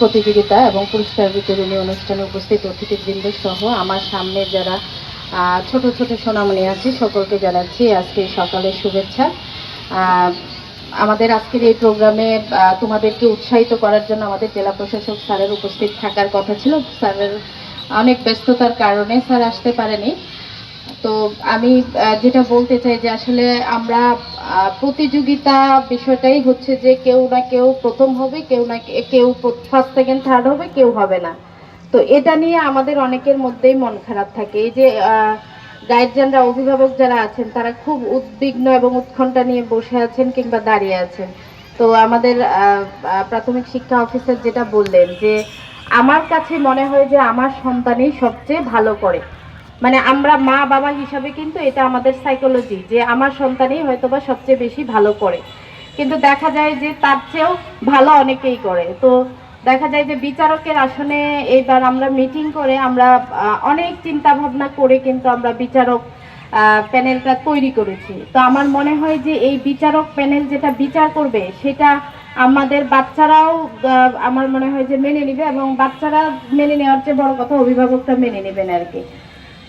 প্রতিযোগিতা এবং পুরস্কার বিতরণী অনুষ্ঠানে উপস্থিত অতিথিবৃন্দ সহ আমার সামনে যারা ছোট ছোট সোনামণি আছে সকলকে জানাচ্ছি আজকে সকালের শুভেচ্ছা। আমাদের আজকের এই প্রোগ্রামে তোমাদেরকে উৎসাহিত করার জন্য আমাদের জেলা প্রশাসক স্যারের উপস্থিত থাকার কথা ছিল। স্যারের অনেক ব্যস্ততার কারণে স্যার আসতে পারেনি। তো আমি যেটা বলতে চাই যে আসলে আমরা প্রতিযোগিতা বিষয়টাই হচ্ছে যে কেউ না কেউ প্রথম হবে, কেউ না কেউ ফার্স্ট সেকেন্ড থার্ড হবে, কেউ হবে না। তো এটা নিয়ে আমাদের অনেকের মধ্যেই মন খারাপ থাকে। এই যে গার্জিয়ানরা, অভিভাবক যারা আছেন তারা খুব উদ্বিগ্ন এবং উৎকণ্ঠা নিয়ে বসে আছেন কিংবা দাঁড়িয়ে আছেন। তো আমাদের প্রাথমিক শিক্ষা অফিসার যেটা বললেন যে আমার কাছে মনে হয় যে আমার সন্তানই সবচেয়ে ভালো করে, মানে আমরা মা বাবা হিসাবে কিন্তু এটা আমাদের সাইকোলজি যে আমার সন্তানই হয়তোবা সবচেয়ে বেশি ভালো করে, কিন্তু দেখা যায় যে তার চেয়েও ভালো অনেকেই করে। তো দেখা যায় যে বিচারকের আসনে এইবার আমরা মিটিং করে আমরা অনেক চিন্তা ভাবনা করে কিন্তু আমরা বিচারক প্যানেলটা তৈরি করেছি। তো আমার মনে হয় যে এই বিচারক প্যানেল যেটা বিচার করবে সেটা আমাদের বাচ্চারাও আমার মনে হয় যে মেনে নেবে, এবং বাচ্চারা মেনে নেওয়ার চেয়ে বড় কথা অভিভাবকরা মেনে নেবেন আর কি।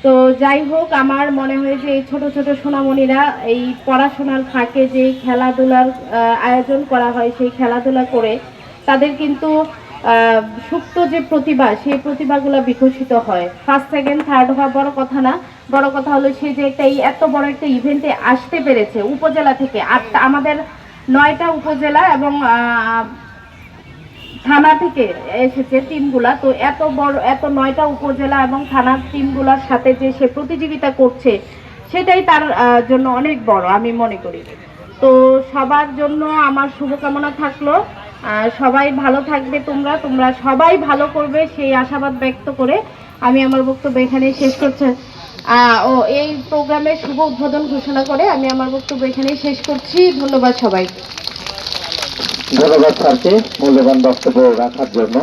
তো যাই হোক, আমার মনে হয় যে এই ছোট ছোট সোনামণিরা এই পড়াশোনার ফাঁকে যে খেলাধুলার আয়োজন করা হয়, সেই খেলাধুলা করে তাদের কিন্তু সুপ্ত যে প্রতিভা, সেই প্রতিভাগুলো বিকশিত হয়। ফার্স্ট সেকেন্ড থার্ড হওয়া বড় কথা না, বড় কথা হলো সে যে একটা এত বড় একটা ইভেন্টে আসতে পেরেছে উপজেলা থেকে। আর আমাদের 9টা উপজেলা এবং থানা থেকে এসেছে টিমগুলা। তো এত বড়, এত 9টা উপজেলা এবং থানার টিমগুলার সাথে যে সে প্রতিযোগিতা করছে সেটাই তার জন্য অনেক বড় আমি মনে করি। তো সবার জন্য আমার শুভকামনা থাকলো। সবাই ভালো থাকবে, তোমরা তোমরা সবাই ভালো করবে সেই আশাবাদ ব্যক্ত করে আমি আমার বক্তব্য এখানেই শেষ করছি। এই প্রোগ্রামের শুভ উদ্বোধন ঘোষণা করে আমি আমার বক্তব্য এখানেই শেষ করছি। ধন্যবাদ সবাইকে। ধন্যবাদ স্যারকে মূল্যবান বক্তব্য রাখার জন্য।